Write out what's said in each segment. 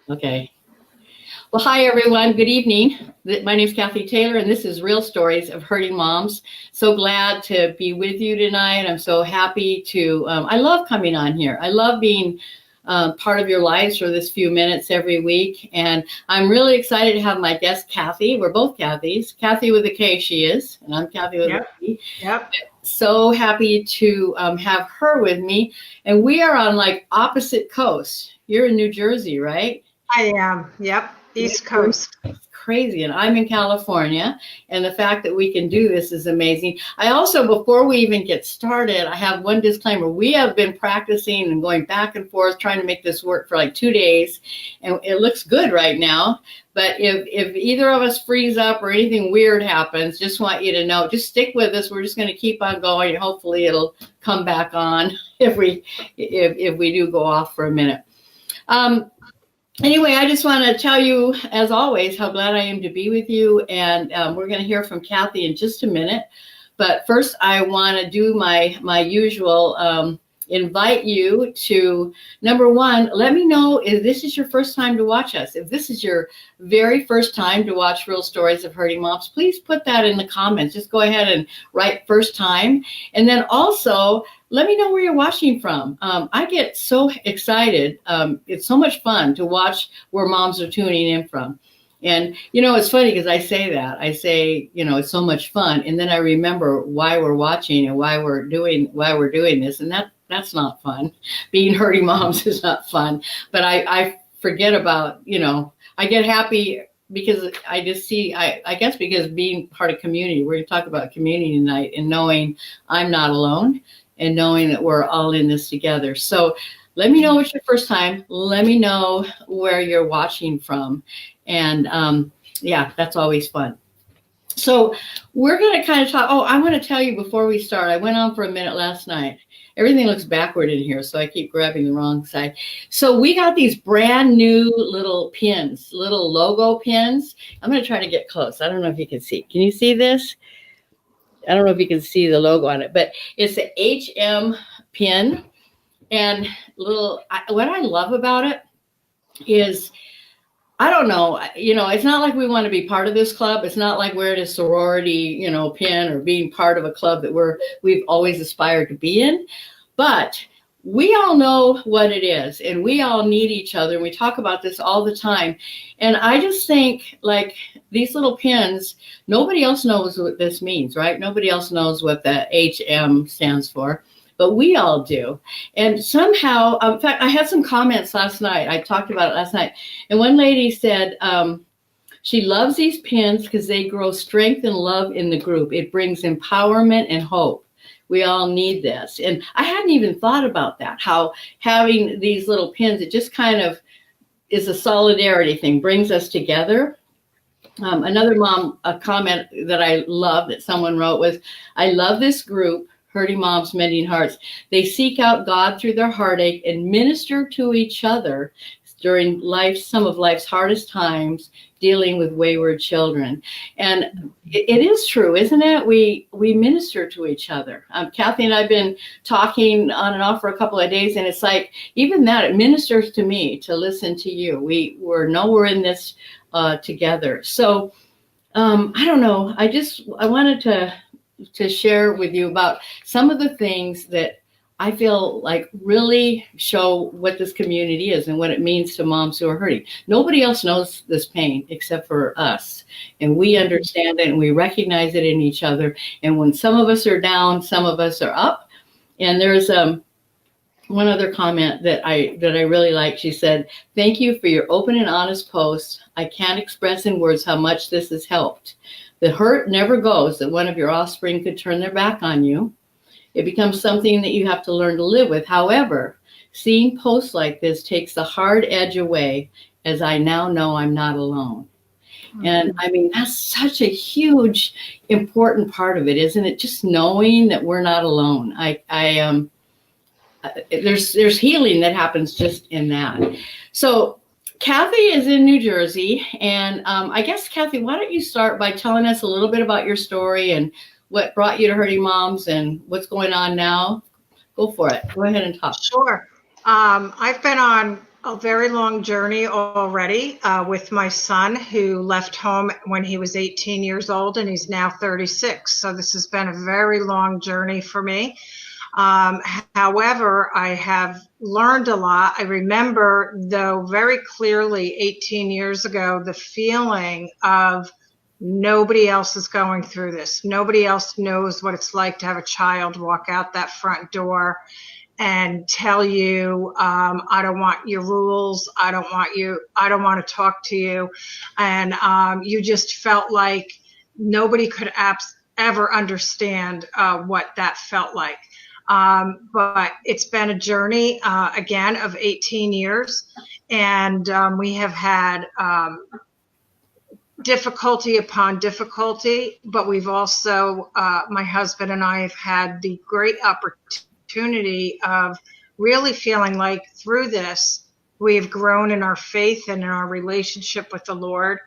Okay. Well, hi, everyone. Good evening. My name is Cathy Taylor, and this is Real Stories of Hurting Moms. So glad to be with you tonight. I'm so happy to, I love coming on here. I love being part of your lives for this few minutes every week. And I'm really excited to have my guest, Cathy. We're both Cathys. Cathy with a K, she is, and I'm Cathy with a K. Yep. So happy to have her with me. And we are on like opposite coasts. You're in New Jersey, right? I am. Yep. East Coast. It's crazy. And I'm in California. And the fact that we can do this is amazing. I also, before we even get started, I have one disclaimer. We have been practicing and going back and forth trying to make this work for like 2 days. And it looks good right now. But if either of us freeze up or anything weird happens, just want you to know, just stick with us. We're just going to keep on going. And hopefully it'll come back on if we do go off for a minute. Anyway, I just want to tell you, as always, how glad I am to be with you. And we're going to hear from Cathy in just a minute. But first, I want to do my usual, invite you to, number one, let me know if this is your first time to watch us. If this is your very first time to watch Real Stories of Hurting Moms, please put that in the comments. Just go ahead and write first time. And then also, let me know where you're watching from. I get so excited. It's so much fun to watch where moms are tuning in from. And, it's funny because I say that. I say, it's so much fun. And then I remember why we're watching and why we're doing this. And that's not fun. Being hurting moms is not fun. But I forget about, I get happy because I just see, I guess because being part of community, we're going to talk about community tonight and knowing I'm not alone. And knowing that we're all in this together. So let me know it's your first time. Let me know where you're watching from. And that's always fun. So we're going to kind of talk. Oh, I want to tell you before we start, I went on for a minute last night. Everything looks backward in here, so I keep grabbing the wrong side. So we got these brand new little pins, little logo pins. I'm going to try to get close. I don't know if you can see. Can you see this? I don't know if you can see the logo on it, but it's an HM pin. And what I love about it is, I don't know, it's not like we want to be part of this club. It's not like we're at a sorority, pin or being part of a club that we've always aspired to be in. But we all know what it is, and we all need each other. And we talk about this all the time. And I just think, like, these little pins, nobody else knows what this means, right? Nobody else knows what the HM stands for, but we all do. And somehow, in fact, I had some comments last night. I talked about it last night. And one lady said she loves these pins because they grow strength and love in the group. It brings empowerment and hope. We all need this. And I hadn't even thought about that, how having these little pins, it just kind of is a solidarity thing, brings us together. Another a comment that I love that someone wrote was, I love this group, Hurting Moms, Mending Hearts. They seek out God through their heartache and minister to each other during some of life's hardest times, dealing with wayward children. And it is true, isn't it? We minister to each other. Cathy and I have been talking on and off for a couple of days, and it's like, even that, it ministers to me to listen to you. We're in this together. So I don't know. I wanted to share with you about some of the things that I feel like really show what this community is and what it means to moms who are hurting. Nobody else knows this pain except for us. And we understand it and we recognize it in each other. And when some of us are down, some of us are up. And there's one other comment that I really like. She said, "Thank you for your open and honest posts. I can't express in words how much this has helped. The hurt never goes that one of your offspring could turn their back on you. It becomes something that you have to learn to live with. However, seeing posts like this takes the hard edge away, as I now know I'm not alone." Mm-hmm. And I mean, that's such a huge, important part of it, isn't it? Just knowing that we're not alone. There's healing that happens just in that. So Cathy is in New Jersey, and I guess, Cathy, why don't you start by telling us a little bit about your story and what brought you to Hurting Moms and what's going on now? Go for it. Go ahead and talk. Sure. I've been on A very long journey already with my son, who left home when he was 18 years old, and he's now 36. So this has been a very long journey for me. However, I have learned a lot. I remember, though, very clearly 18 years ago, the feeling of nobody else is going through this. Nobody else knows what it's like to have a child walk out that front door and tell you, I don't want your rules. I don't want to talk to you. And you just felt like nobody could ever understand what that felt like. But it's been a journey, again, of 18 years. And we have had difficulty upon difficulty, but we've also, my husband and I have had the great opportunity of really feeling like through this, we've grown in our faith and in our relationship with the Lord.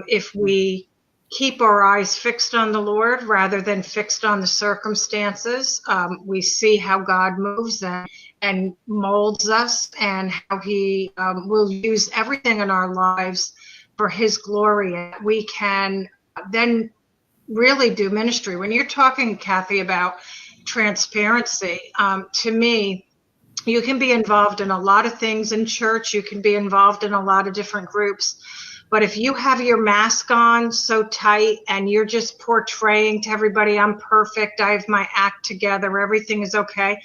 If we keep our eyes fixed on the Lord rather than fixed on the circumstances, we see how God moves and molds us, and how He will use everything in our lives for His glory. And we can then really do ministry. When you're talking, Cathy, about transparency, to me, you can be involved in a lot of things in church. You can be involved in a lot of different groups. But if you have your mask on so tight and you're just portraying to everybody, I'm perfect, I have my act together, everything is okay,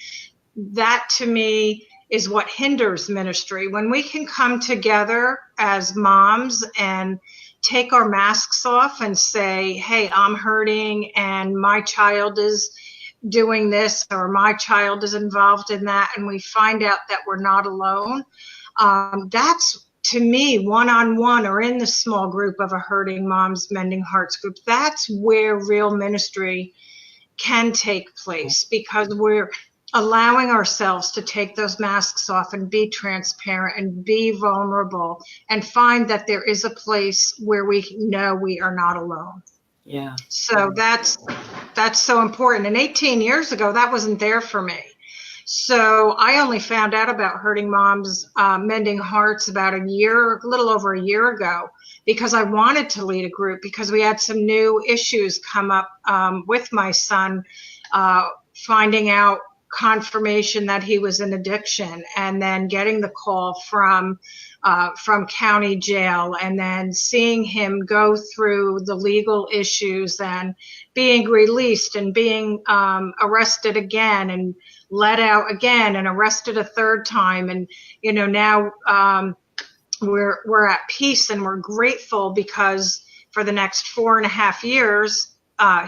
that to me is what hinders ministry. When we can come together as moms and take our masks off and say, hey, I'm hurting and my child is doing this, or my child is involved in that, and we find out that we're not alone, that's, to me, one-on-one or in the small group of a Hurting Moms Mending Hearts group, that's where real ministry can take place, because we're allowing ourselves to take those masks off and be transparent and be vulnerable and find that there is a place where we know we are not alone. Yeah. So that's so important. And 18 years ago, that wasn't there for me. So I only found out about Hurting Moms Mending Hearts about a little over a year ago, because I wanted to lead a group, because we had some new issues come up with my son, finding out confirmation that he was in addiction, and then getting the call from county jail, and then seeing him go through the legal issues and being released and being arrested again and let out again and arrested a third time. And, now we're at peace, and we're grateful, because for the next 4.5 years,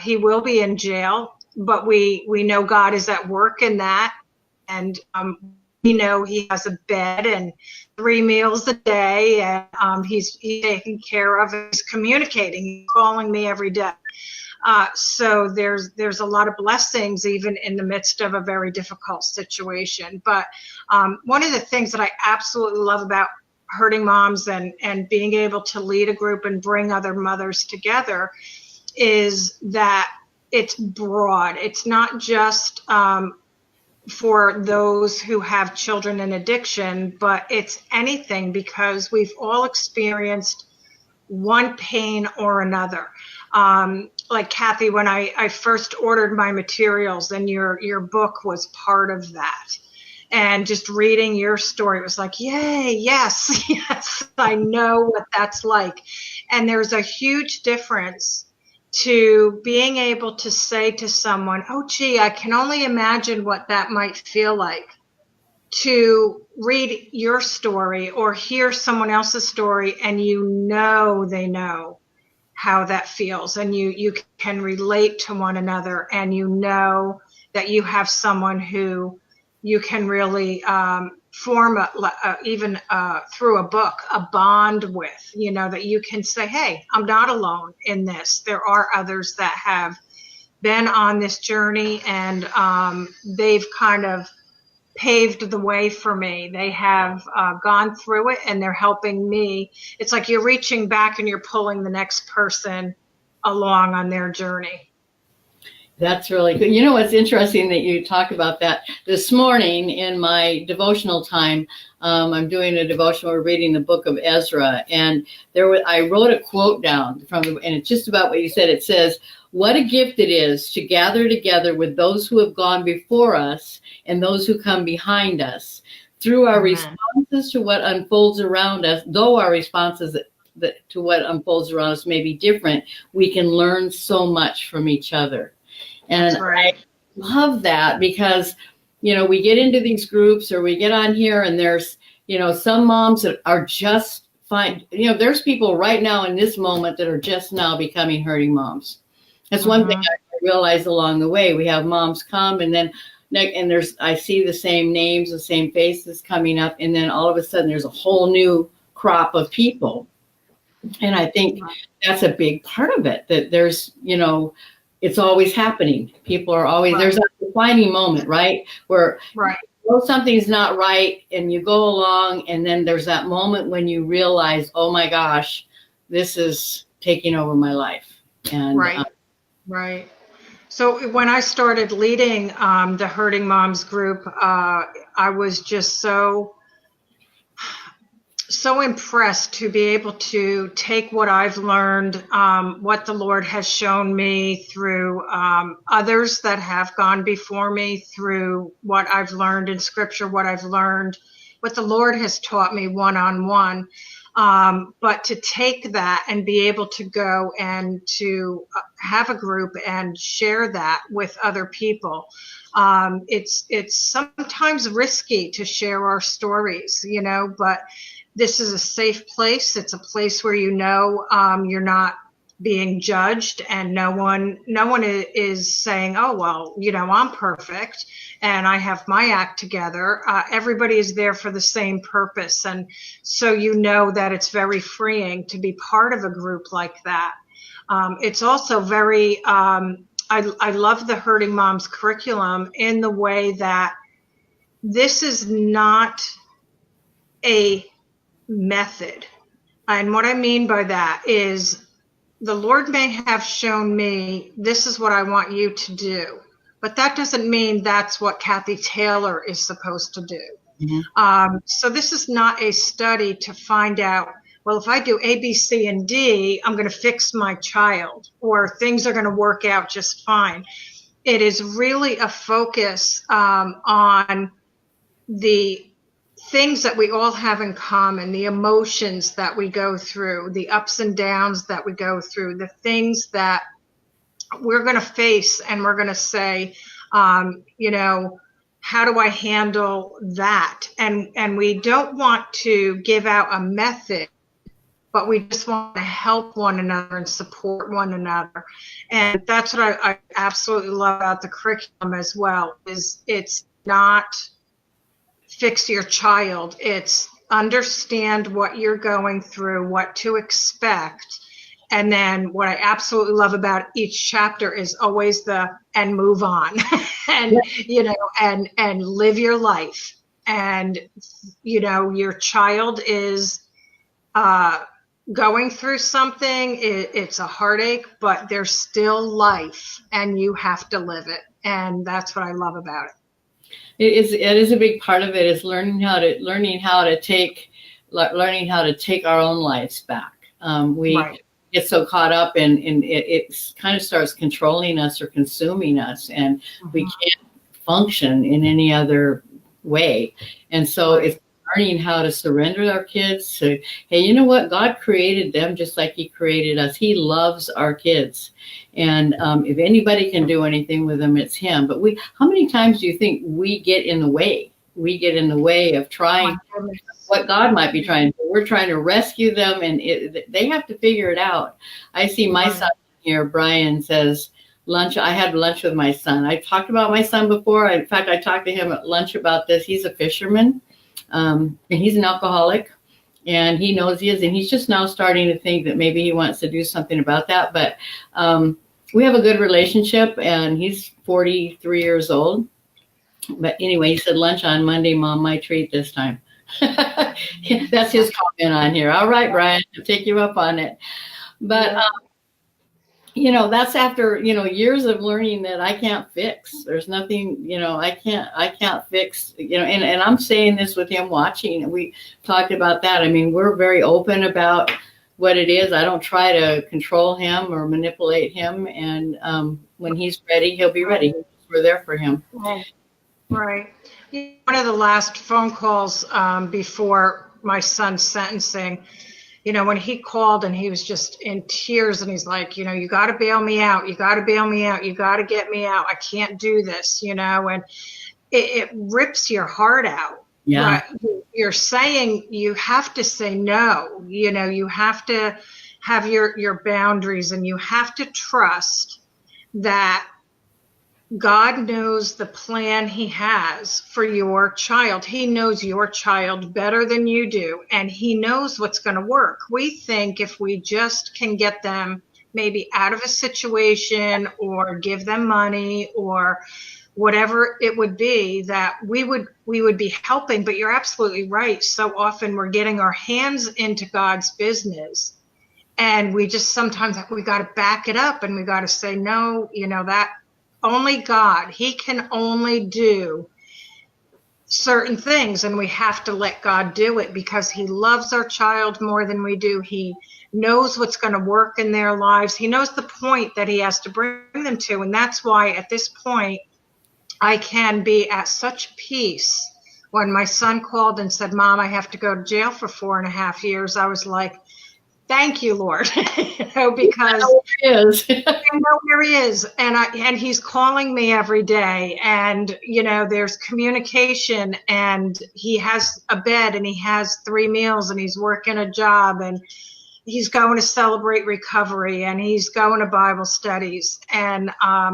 he will be in jail, but we know God is at work in that. And we know he has a bed and 3 meals a day, and he's taken care of. He's communicating, he's calling me every day. So there's a lot of blessings even in the midst of a very difficult situation. But one of the things that I absolutely love about Hurting Moms and being able to lead a group and bring other mothers together is that it's broad. It's not just for those who have children in addiction, but it's anything, because we've all experienced one pain or another. Like Cathy, when I first ordered my materials, and your book was part of that. And just reading your story, it was like, yay, yes, yes, I know what that's like. And there's a huge difference to being able to say to someone, oh, gee, I can only imagine what that might feel like, to read your story or hear someone else's story, and they know how that feels, and you can relate to one another, and that you have someone who you can really form even through a book, a bond with, that you can say, hey, I'm not alone in this. There are others that have been on this journey, and they've kind of paved the way for me. They have gone through it, and they're helping me. It's like you're reaching back and you're pulling the next person along on their journey. That's really good. You know what's interesting that you talk about that this morning in my devotional time. I'm doing a devotional. We're reading the book of Ezra, and I wrote a quote down and it's just about what you said. It says, "What a gift it is to gather together with those who have gone before us and those who come behind us. Through our responses to what unfolds around us, though our responses to what unfolds around us may be different, we can learn so much from each other." And That's right. I love that because, we get into these groups or we get on here and there's, some moms that are just fine. There's people right now in this moment that are just now becoming hurting moms. That's one thing I realized along the way. We have moms come and then I see the same names, the same faces coming up. And then all of a sudden there's a whole new crop of people. And I think that's a big part of it, that there's, it's always happening. People are always, there's a defining moment, right? Where something's not right and you go along and then there's that moment when you realize, oh my gosh, this is taking over my life. And Right. So when I started leading the Hurting Moms group, I was just so impressed to be able to take what I've learned, what the Lord has shown me through others that have gone before me, through what I've learned in Scripture, what the Lord has taught me one-on-one. But to take that and be able to go and to have a group and share that with other people. It's sometimes risky to share our stories, but this is a safe place. It's a place where you're not being judged, and no one is saying, oh, well, I'm perfect and I have my act together. Everybody is there for the same purpose. And so that it's very freeing to be part of a group like that. It's also very, I love the Hurting Moms curriculum in the way that this is not a method. And what I mean by that is the Lord may have shown me, this is what I want you to do, but that doesn't mean that's what Cathy Taylor is supposed to do. So this is not a study to find out, well, if I do A, B, C, and D, I'm going to fix my child or things are going to work out just fine. It is really a focus on the things that we all have in common, the emotions that we go through, the ups and downs that we go through, the things that we're going to face and we're going to say, how do I handle that? And we don't want to give out a method, but we just want to help one another and support one another. And that's what I absolutely love about the curriculum as well, is it's not fix your child. It's understand what you're going through, what to expect. And then what I absolutely love about each chapter is always and move on and, and live your life. And, your child is going through something. It's a heartache, but there's still life and you have to live it. And that's what I love about it. It is a big part of it, is learning how to take our own lives back. We get so caught up and it kind of starts controlling us or consuming us, and we can't function in any other way. And so it's learning how to surrender our kids to, hey, you know what? God created them just like He created us. He loves our kids. And if anybody can do anything with them, it's Him. But how many times do you think we get in the way? We get in the way of trying what God might be trying to do. We're trying to rescue them, and they have to figure it out. I see my son here, Brian, says, lunch. I had lunch with my son. I talked about my son before. In fact, I talked to him at lunch about this. He's a fisherman, and he's an alcoholic. And he knows he is, and he's just now starting to think that maybe he wants to do something about that. But we have a good relationship, and he's 43 years old. But anyway, he said, lunch on Monday, Mom, my treat this time. That's his comment on here. All right, Brian, I'll take you up on it. But, that's after, years of learning that I can't fix. There's nothing, I can't fix, and I'm saying this with him watching. We talked about that. I mean, we're very open about what it is. I don't try to control him or manipulate him. And when he's ready, he'll be ready. We're there for him. Right. One of the last phone calls before my son's sentencing, when he called and he was just in tears and he's like, you got to bail me out. You got to bail me out. You got to get me out. I can't do this, and it rips your heart out. Yeah. But you're saying you have to say no, you have to have your boundaries, and you have to trust that God knows the plan he has for your child. He knows your child better than you do, and he knows what's going to work. We think if we just can get them maybe out of a situation or give them money or whatever it would be, that we would be helping. But you're absolutely right. So often we're getting our hands into God's business, and we just sometimes we got to back it up and we got to say, no, that only God, he can only do certain things, and we have to let God do it because he loves our child more than we do. He knows what's going to work in their lives. He knows the point that he has to bring them to. And that's why at this point, I can be at such peace. When my son called and said, Mom, I have to go to jail for 4.5 years, I was like, thank you, Lord, because I know where he is, and he's calling me every day, and there's communication, and he has a bed, and he has 3 meals, and he's working a job, and he's going to Celebrate Recovery, and he's going to Bible studies. And a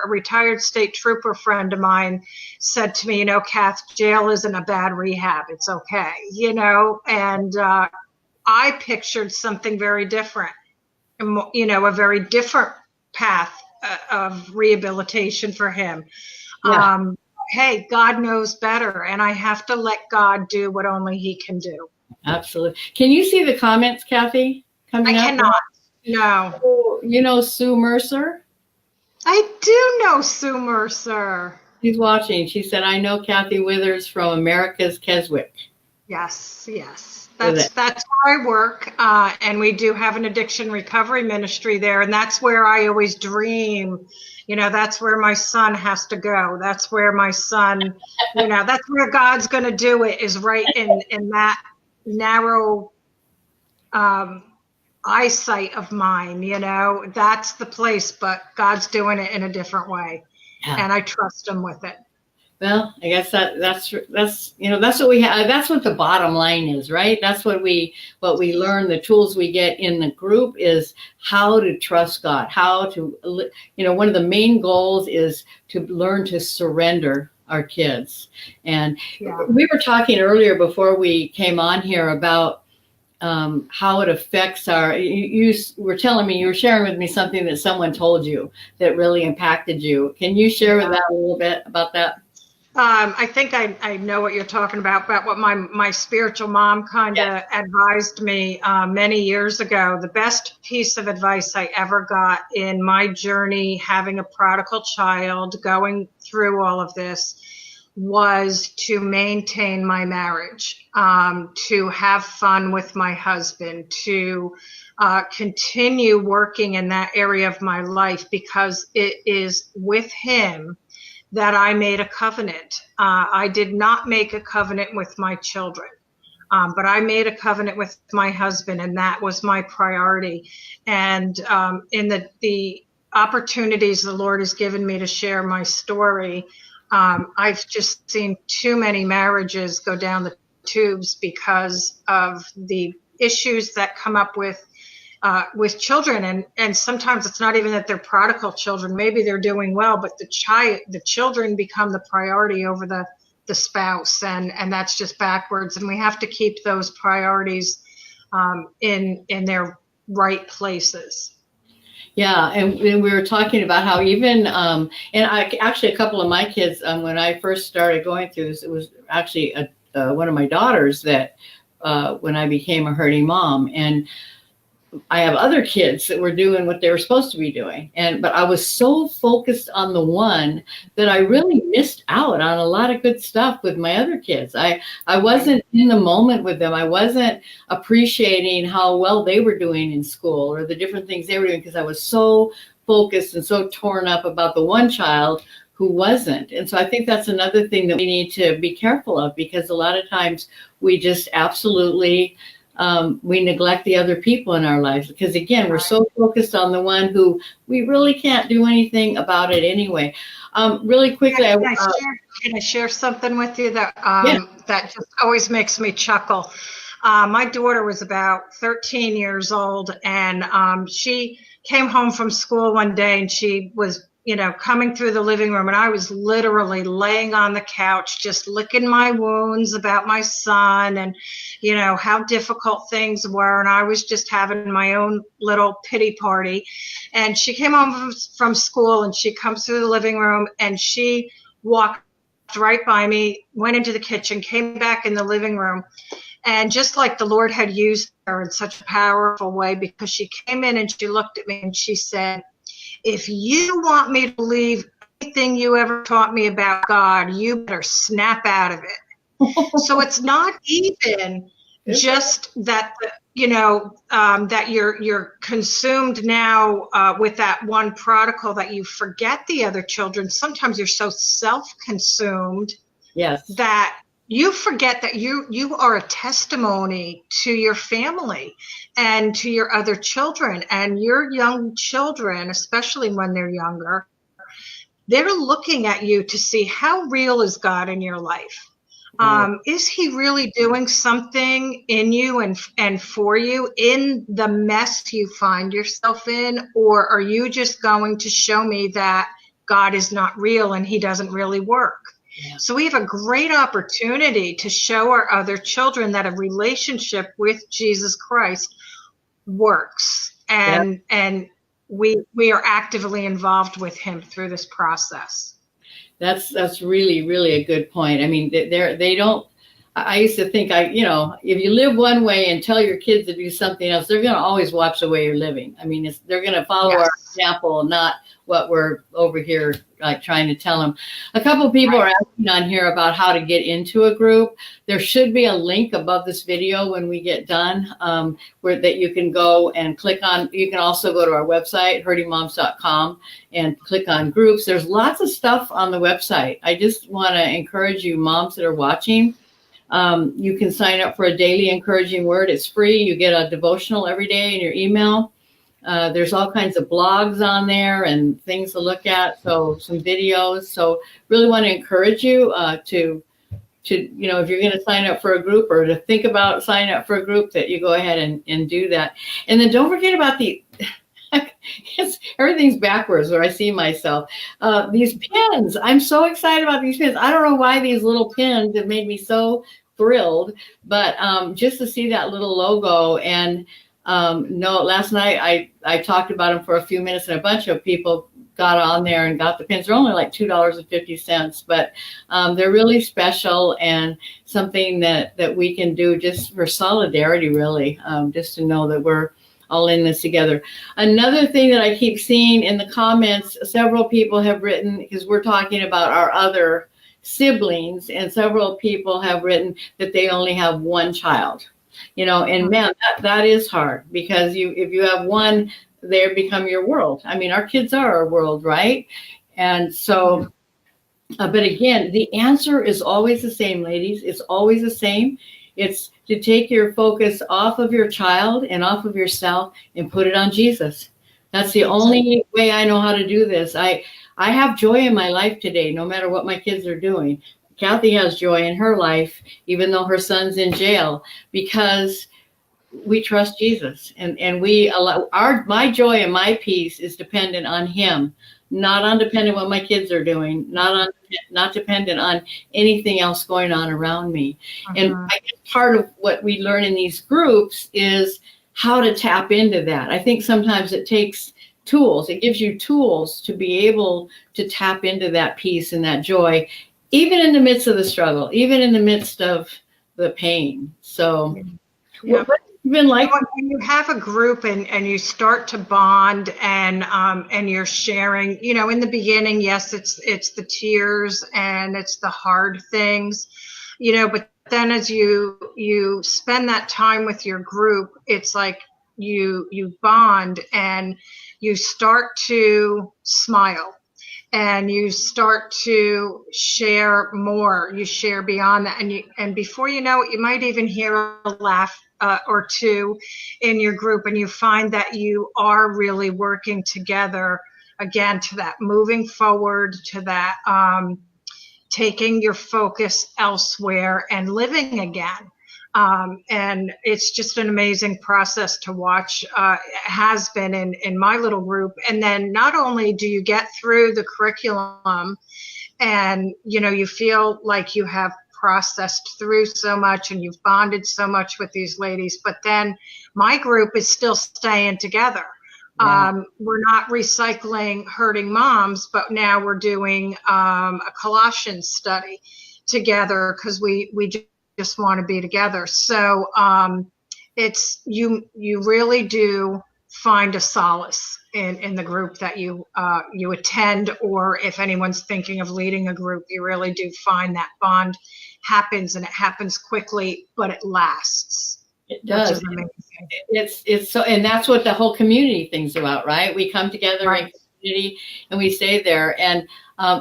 retired state trooper friend of mine said to me, Kath, jail isn't a bad rehab. It's okay, and I pictured something very different, a very different path of rehabilitation for him. Yeah. Hey, God knows better, and I have to let God do what only he can do. Absolutely. Can you see the comments, Cathy? I cannot. No. You know Sue Mercer? I do know Sue Mercer. She's watching. She said, I know Cathy Withers from America's Keswick. Yes. That's where I work, and we do have an addiction recovery ministry there, and that's where I always dream. That's where my son has to go. That's where my son, that's where God's going to do it, is right in that narrow eyesight of mine. That's the place, but God's doing it in a different way, and I trust him with it. Well, I guess that's what we have. That's what the bottom line is, right? That's what we learn. The tools we get in the group is how to trust God, how to, one of the main goals is to learn to surrender our kids. And we were talking earlier before we came on here about how it affects you were telling me, you were sharing with me something that someone told you that really impacted you. Can you share with that a little bit about that? I think I know what you're talking about what my spiritual mom kind of advised me many years ago. The best piece of advice I ever got in my journey, having a prodigal child, going through all of this, was to maintain my marriage, to have fun with my husband, to continue working in that area of my life, because it is with him that I made a covenant. I did not make a covenant with my children, but I made a covenant with my husband, and that was my priority. And in the opportunities the Lord has given me to share my story, I've just seen too many marriages go down the tubes because of the issues that come up with children, and sometimes it's not even that they're prodigal children. Maybe they're doing well, but the children become the priority over the spouse, and that's just backwards. And we have to keep those priorities in their right places. Yeah, and we were talking about how even and actually a couple of my kids, when I first started going through this, it was actually one of my daughters that when I became a hurting mom. And I have other kids that were doing what they were supposed to be doing. But I was so focused on the one that I really missed out on a lot of good stuff with my other kids. I wasn't in the moment with them. I wasn't appreciating how well they were doing in school or the different things they were doing because I was so focused and so torn up about the one child who wasn't. And so I think that's another thing that we need to be careful of, because a lot of times we just absolutely we neglect the other people in our lives, because again, we're so focused on the one who we really can't do anything about it anyway. Really quickly, can I share something with you that that just always makes me chuckle? My daughter was about 13 years old, and she came home from school one day, and she was, coming through the living room, and I was literally laying on the couch, just licking my wounds about my son and, how difficult things were. And I was just having my own little pity party. And she came home from school, and she comes through the living room, and she walked right by me, went into the kitchen, came back in the living room. And just like the Lord had used her in such a powerful way, because she came in and she looked at me and she said, "If you want me to believe anything you ever taught me about God, you better snap out of it." So it's not even just that, that you're consumed now with that one prodigal, that you forget the other children. Sometimes you're so self-consumed that you forget that you are a testimony to your family and to your other children, and your young children, especially when they're younger, they're looking at you to see how real is God in your life. Is he really doing something in you and for you in the mess you find yourself in? Or are you just going to show me that God is not real and he doesn't really work? Yeah. So we have a great opportunity to show our other children that a relationship with Jesus Christ works, and we are actively involved with him through this process. That's really, really a good point. I mean, they don't. I used to think, if you live one way and tell your kids to do something else, they're going to always watch the way you're living. I mean, they're going to follow our example, not what we're over here like trying to tell them. A couple of people are asking on here about how to get into a group. There should be a link above this video when we get done, where that you can go and click on. You can also go to our website, hurtingmoms.com, and click on groups. There's lots of stuff on the website. I just want to encourage you, moms that are watching. You can sign up for a daily encouraging word. It's free. You get a devotional every day in your email. There's all kinds of blogs on there and things to look at. So some videos. So really want to encourage you to if you're going to sign up for a group or to think about signing up for a group, that you go ahead and do that. And then don't forget about everything's backwards where I see myself. These pins. I'm so excited about these pins. I don't know why these little pins have made me so thrilled, but just to see that little logo. And last night I talked about them for a few minutes, and a bunch of people got on there and got the pins. They're only like $2.50, but they're really special and something that we can do just for solidarity, really, just to know that we're all in this together. Another thing that I keep seeing in the comments, several people have written, because we're talking about our other siblings, and several people have written that they only have one child. And man, that is hard, because if you have one, they become your world. I mean, our kids are our world, right? And so, but again, the answer is always the same, ladies. It's always the same. It's to take your focus off of your child and off of yourself and put it on Jesus. That's the only way I know how to do this. I have joy in my life today, no matter what my kids are doing. Cathy has joy in her life, even though her son's in jail, because we trust Jesus, and we allow my joy and my peace is dependent on him, not on dependent what my kids are doing, not dependent on anything else going on around me. And I guess part of what we learn in these groups is how to tap into that. I think sometimes it takes tools. It gives you tools to be able to tap into that peace and that joy, even in the midst of the struggle, even in the midst of the pain. So Been like, When you have a group and you start to bond and you're sharing, in the beginning, yes, it's the tears and it's the hard things, but then as you spend that time with your group, it's like you bond and you start to smile and you start to share more. You share beyond that, and before you know it, you might even hear a laugh or two in your group, and you find that you are really working together again to that moving forward, to that taking your focus elsewhere and living again. And it's just an amazing process to watch. Has been in my little group. And then not only do you get through the curriculum and, you feel like you have processed through so much and you've bonded so much with these ladies, but then my group is still staying together. yeah. We're not recycling hurting moms, but now we're doing a Colossians study together because we just want to be together. So it's you really do find a solace in the group that you attend, or if anyone's thinking of leading a group, you really do find that bond happens, and it happens quickly, but it lasts. It does. Which is amazing. It's so, and that's what the whole community thing's about, right? We come together Right. in community and we stay there. And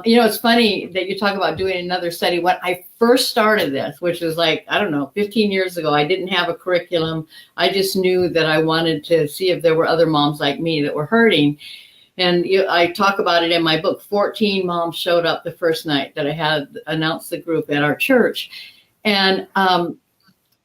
it's funny that you talk about doing another study. When I first started this, which was like, I don't know, 15 years ago, I didn't have a curriculum. I just knew that I wanted to see if there were other moms like me that were hurting. And I talk about it in my book. 14 moms showed up the first night that I had announced the group at our church. And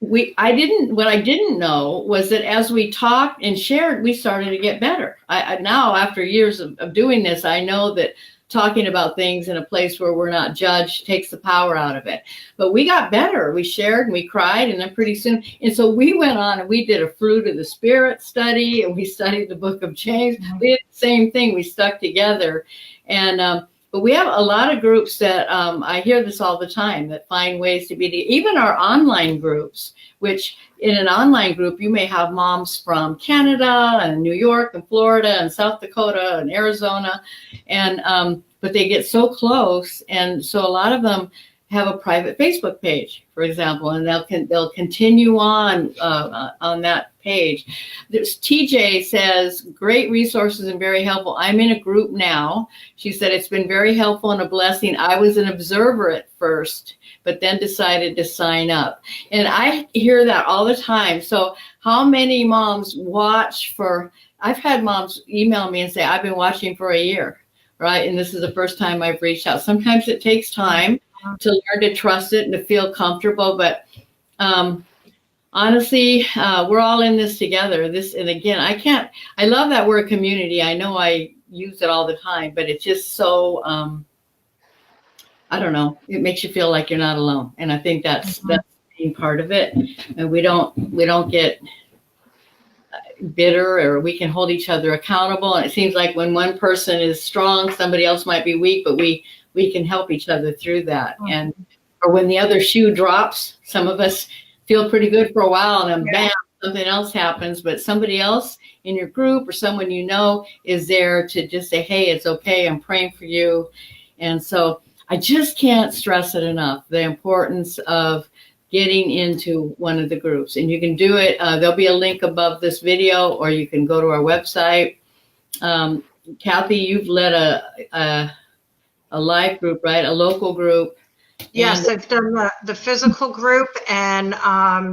what I didn't know was that as we talked and shared, we started to get better. I now, after years of doing this, I know that talking about things in a place where we're not judged takes the power out of it. But we got better. We shared and we cried, and then pretty soon, and so we went on and we did a fruit of the spirit study, and we studied the book of James. We did the same thing. We stuck together, and but we have a lot of groups that I hear this all the time that find ways to be, even our online groups, which in an online group, you may have moms from Canada and New York and Florida and South Dakota and Arizona. And but they get so close. And so a lot of them have a private Facebook page, for example, and they'll continue on that page. TJ says, great resources and very helpful. I'm in a group now. She said, it's been very helpful and a blessing. I was an observer at first, but then decided to sign up. And I hear that all the time. So how many moms watch for, I've had moms email me and say, I've been watching for a year, right? And this is the first time I've reached out. Sometimes it takes time to learn to trust it and to feel comfortable. But honestly, we're all in this together. And again, I love that word community. I know I use it all the time, but it's just so, I don't know, it makes you feel like you're not alone. And I think that's the main part of it. And we don't get bitter, or we can hold each other accountable. And it seems like when one person is strong, somebody else might be weak, but we can help each other through that. And or when the other shoe drops, some of us feel pretty good for a while, and then bam, something else happens. But somebody else in your group or someone you know is there to just say, hey, it's okay, I'm praying for you. And so I just can't stress it enough, the importance of getting into one of the groups. And you can do it. There'll be a link above this video, or you can go to our website. Cathy, you've led a live group, right? A local group. Yes, I've done the physical group and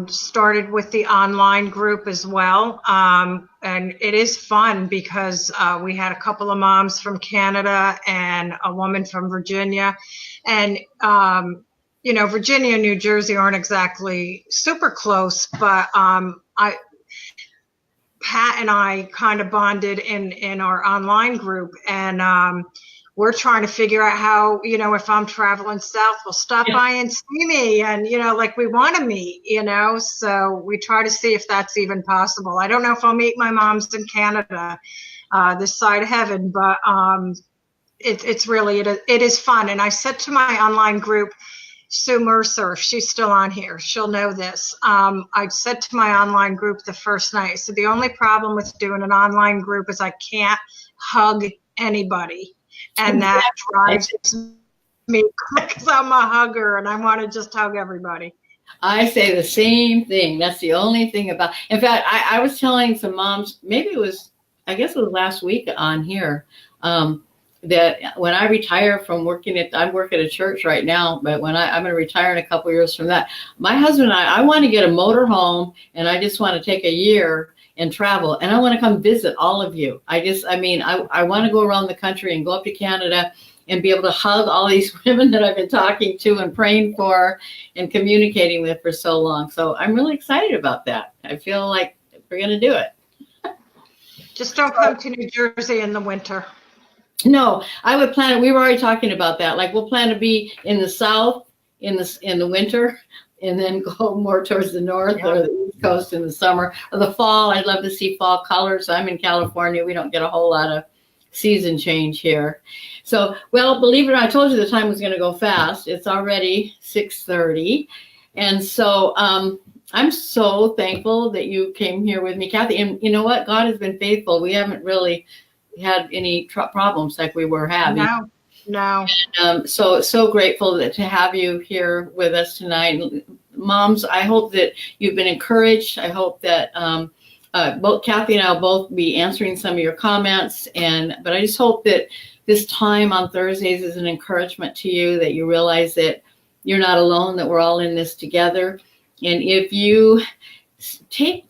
started with the online group as well. And it is fun because we had a couple of moms from Canada and a woman from Virginia. And, Virginia and New Jersey aren't exactly super close, but Pat and I kind of bonded in our online group. And we're trying to figure out how, if I'm traveling south, we'll stop by and see me. And, like we want to meet, so we try to see if that's even possible. I don't know if I'll meet my moms in Canada, this side of heaven, but it is fun. And I said to my online group, Sue Mercer, if she's still on here, she'll know this. I said to my online group the first night, so the only problem with doing an online group is I can't hug anybody. And that drives me because I'm a hugger and I want to just hug everybody. I say the same thing. That's the only thing about, in fact, I was telling some moms, maybe it was, I guess it was last week on here, that when I retire from working I work at a church right now, but when I'm going to retire in a couple of years from that, my husband and I want to get a motor home, and I just want to take a year and travel, and I want to come visit all of you. I want to go around the country and go up to Canada and be able to hug all these women that I've been talking to and praying for and communicating with for so long. So I'm really excited about that. I feel like we're going to do it. Just don't come to New Jersey in the winter. No, I would plan it. We were already talking about that. Like, we'll plan to be in the South in the winter, and then go more towards the north or the East Coast in the summer or the fall. I'd love to see fall colors. I'm in California. We don't get a whole lot of season change here. So, well, believe it or not, I told you the time was going to go fast. It's already 6:30. And so I'm so thankful that you came here with me, Cathy. And you know what? God has been faithful. We haven't really had any problems like we were having. No. So grateful to have you here with us tonight. Moms, I hope that you've been encouraged. I hope that both Cathy and I will both be answering some of your comments. But I just hope that this time on Thursdays is an encouragement to you, that you realize that you're not alone, that we're all in this together. And if you take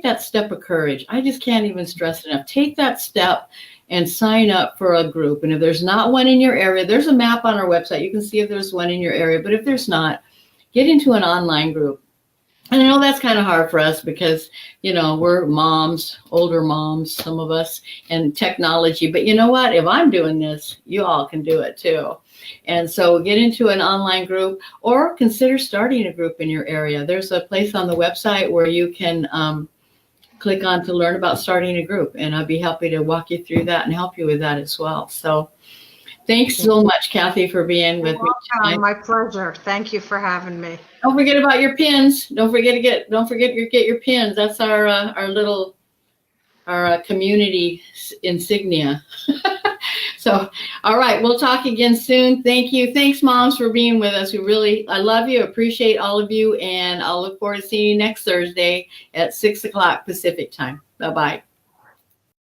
that step of courage, I just can't even stress enough. Take that step and sign up for a group. And if there's not one in your area, there's a map on our website. You can see if there's one in your area. But if there's not, get into an online group. And I know that's kind of hard for us because, we're moms, older moms, some of us, and technology. But you know what? If I'm doing this, you all can do it too. And so get into an online group, or consider starting a group in your area. There's a place on the website where you can click on to learn about starting a group. And I'll be happy to walk you through that and help you with that as well. So thanks so much, Cathy, for being with me tonight. My pleasure. Thank you for having me. Don't forget about your pins. Don't forget to get your pins. That's our little community insignia. So, all right, we'll talk again soon. Thank you. Thanks, moms, for being with us. I love you, appreciate all of you, and I'll look forward to seeing you next Thursday at 6 o'clock Pacific time. Bye-bye.